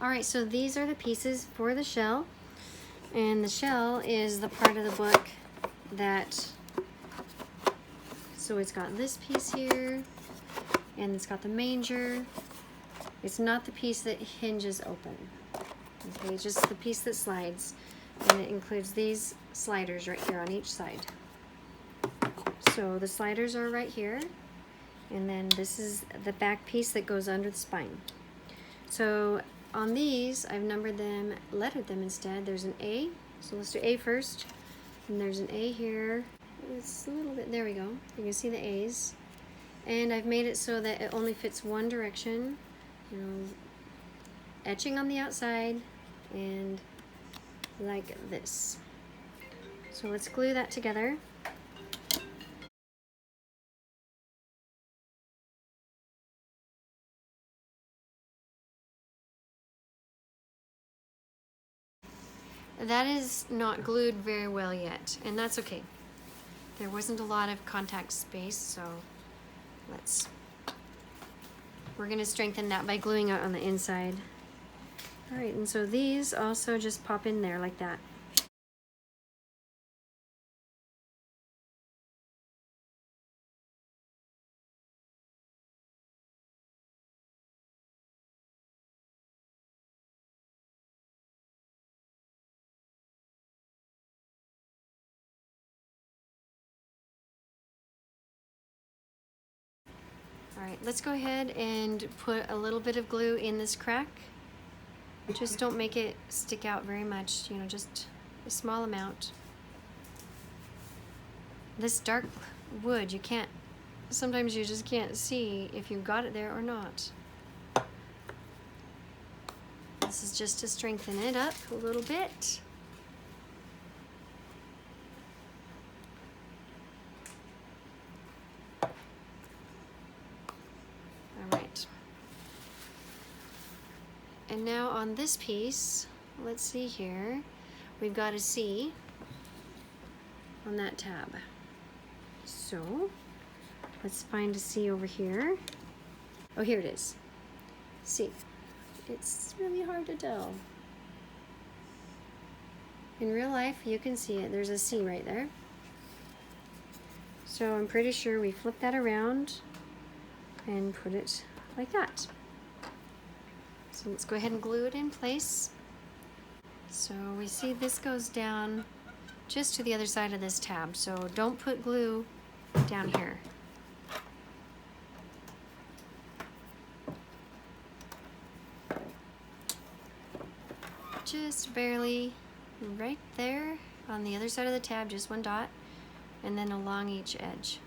Alright, so these are the pieces for the shell. And the shell is the part of the book that, so it's got this piece here, and it's got the manger. It's not the piece that hinges open. Okay, just the piece that slides. And it includes these sliders right here on each side. So the sliders are right here. And then this is the back piece that goes under the spine. So on these, I've numbered them, lettered them instead. There's an A, so let's do A first. And there's an A here. It's a little bit, there we go. You can see the A's. And I've made it so that it only fits one direction. You know, etching on the outside and like this. So let's glue that together. That is not glued very well yet, and that's okay. There wasn't a lot of contact space, so we're gonna strengthen that by gluing it on the inside. All right, and so these also just pop in there like that. All right, let's go ahead and put a little bit of glue in this crack. Just don't make it stick out very much, you know, just a small amount. This dark wood, you can't, sometimes you just can't see if you've got it there or not. This is just to strengthen it up a little bit. And now on this piece, let's see here, we've got a C on that tab. So let's find a C over here. Oh, here it is. C. It's really hard to tell. In real life, you can see it. There's a C right there. So I'm pretty sure we flip that around and put it like that. So let's go ahead and glue it in place. So we see this goes down just to the other side of this tab, so don't put glue down here. Just barely right there on the other side of the tab, just one dot, and then along each edge.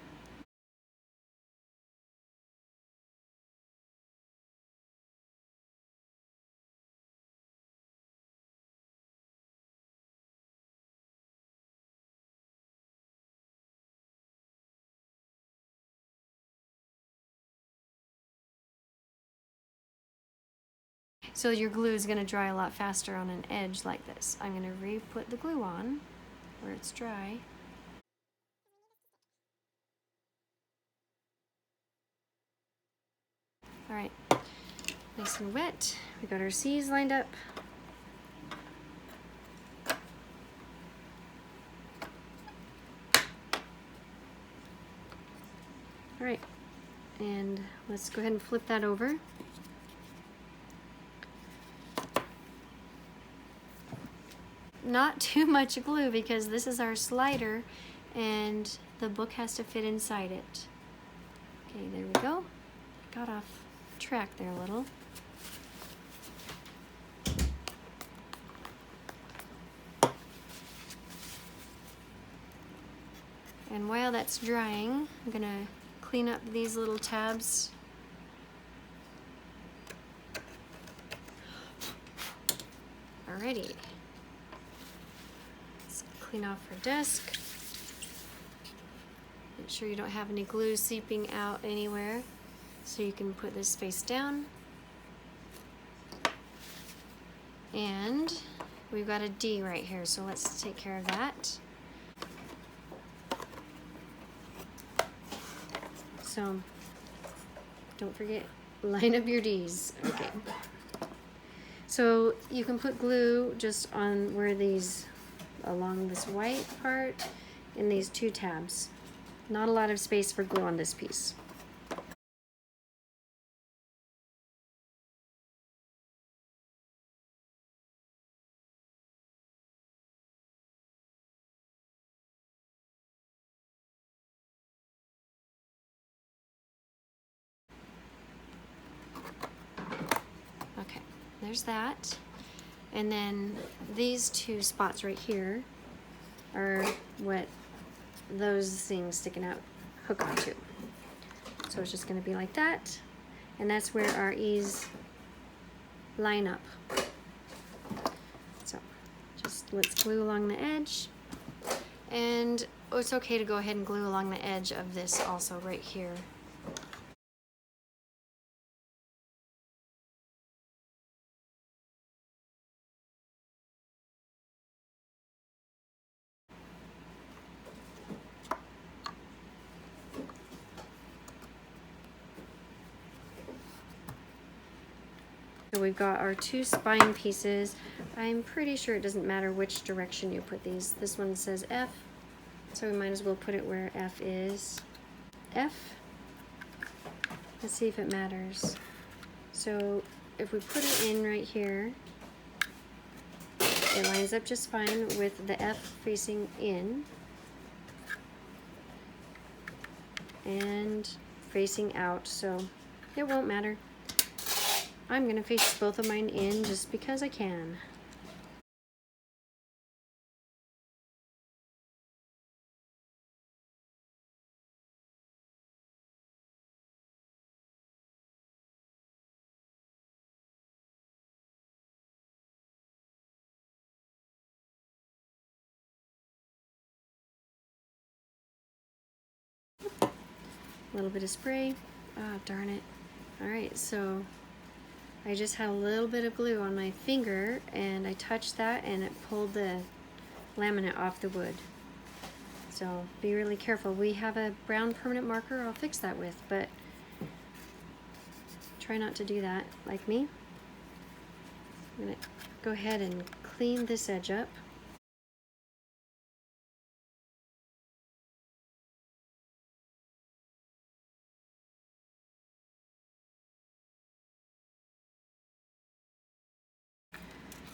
So your glue is going to dry a lot faster on an edge like this. I'm going to re-put the glue on where it's dry. All right, nice and wet. We got our C's lined up. All right, and let's go ahead and flip that over. Not too much glue because this is our slider and the book has to fit inside it. Okay, there we go. Got off track there a little. And while that's drying, I'm gonna clean up these little tabs. Alrighty. Let's clean off our desk. Make sure you don't have any glue seeping out anywhere. So you can put this face down. And we've got a D right here, so let's take care of that. So don't forget, line up your D's. Okay. So you can put glue just on where these, along this white part in these two tabs. Not a lot of space for glue on this piece. Okay, there's that. And then these two spots right here are what those things sticking out hook onto. So it's just going to be like that, and that's where our E's line up. So just let's glue along the edge, and it's okay to go ahead and glue along the edge of this also right here. So we've got our two spine pieces. I'm pretty sure it doesn't matter which direction you put these. This one says F, so we might as well put it where F is. F. Let's see if it matters. So if we put it in right here, it lines up just fine with the F facing in and facing out, so it won't matter. I'm going to face both of mine in just because I can. A little bit of spray. Ah, darn it. Alright, so I just had a little bit of glue on my finger and I touched that and it pulled the laminate off the wood. So be really careful. We have a brown permanent marker I'll fix that with, but try not to do that like me. I'm going to go ahead and clean this edge up.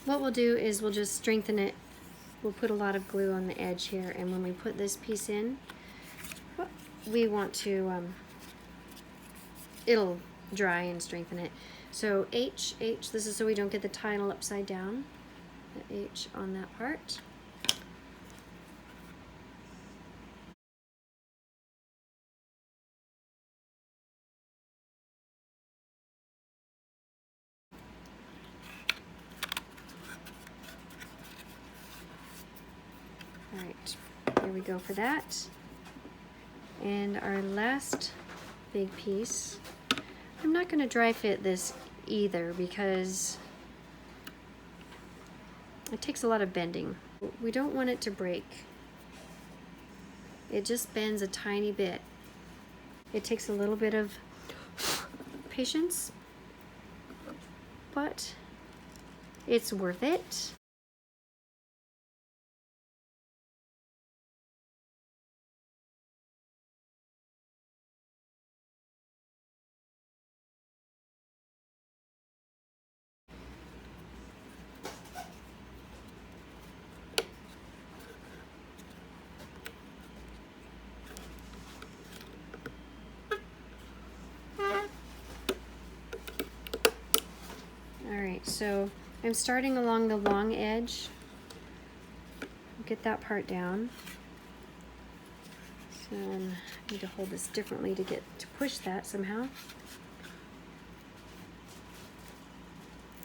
What we'll do is we'll just strengthen it. We'll put a lot of glue on the edge here, and when we put this piece in, we want to, it'll dry and strengthen it. So H, this is so we don't get the title upside down. The H on that part. Alright, here we go for that. And our last big piece, I'm not going to dry fit this either because it takes a lot of bending. We don't want it to break. It just bends a tiny bit. It takes a little bit of patience, but it's worth it. Alright, so I'm starting along the long edge. Get that part down. So I need to hold this differently to get to push that somehow.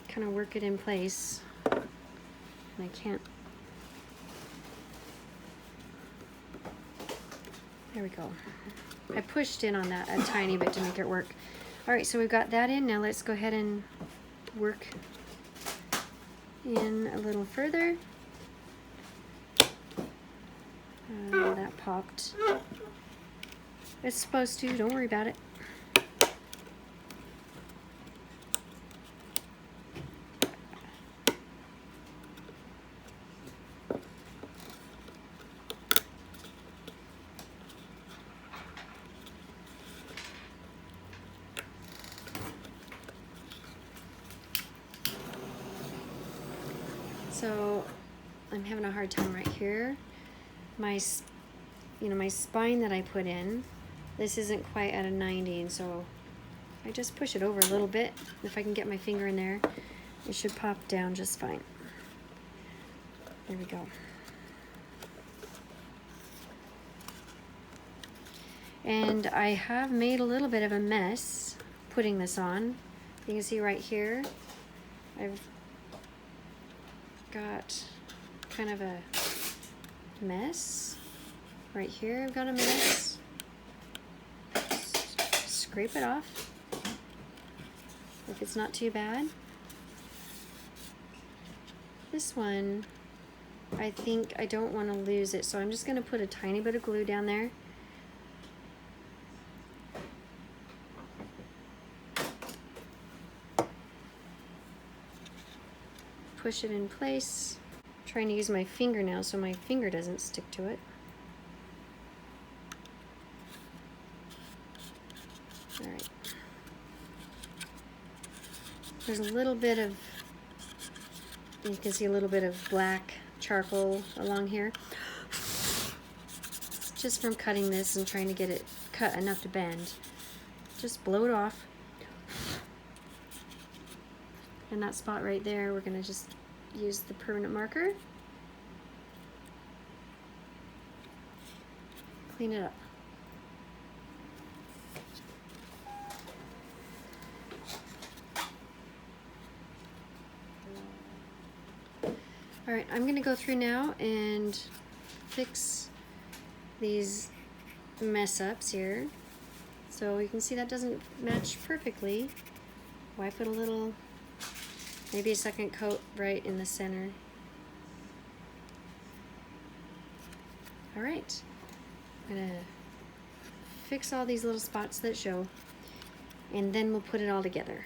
Kind of work it in place. And I can't. There we go. I pushed in on that a tiny bit to make it work. Alright, so we've got that in. Now let's go ahead and work in a little further. That popped. It's supposed to, don't worry about it. So I'm having a hard time right here. My spine that I put in, this isn't quite at a 90, and so I just push it over a little bit. If I can get my finger in there, it should pop down just fine. There we go. And I have made a little bit of a mess putting this on. You can see right here, I've got kind of a mess. Right here, I've got a mess. Scrape it off if it's not too bad. This one, I think I don't want to lose it, so I'm just going to put a tiny bit of glue down there. Push it in place. I'm trying to use my finger now so my finger doesn't stick to it. All right. There's a little bit of, you can see a little bit of black charcoal along here. It's just from cutting this and trying to get it cut enough to bend. Just blow it off. And that spot right there, we're going to just use the permanent marker. Clean it up. Alright, I'm going to go through now and fix these mess ups here. So you can see that doesn't match perfectly. Why put a little, maybe a second coat right in the center. Alright, I'm going to fix all these little spots that show, and then we'll put it all together.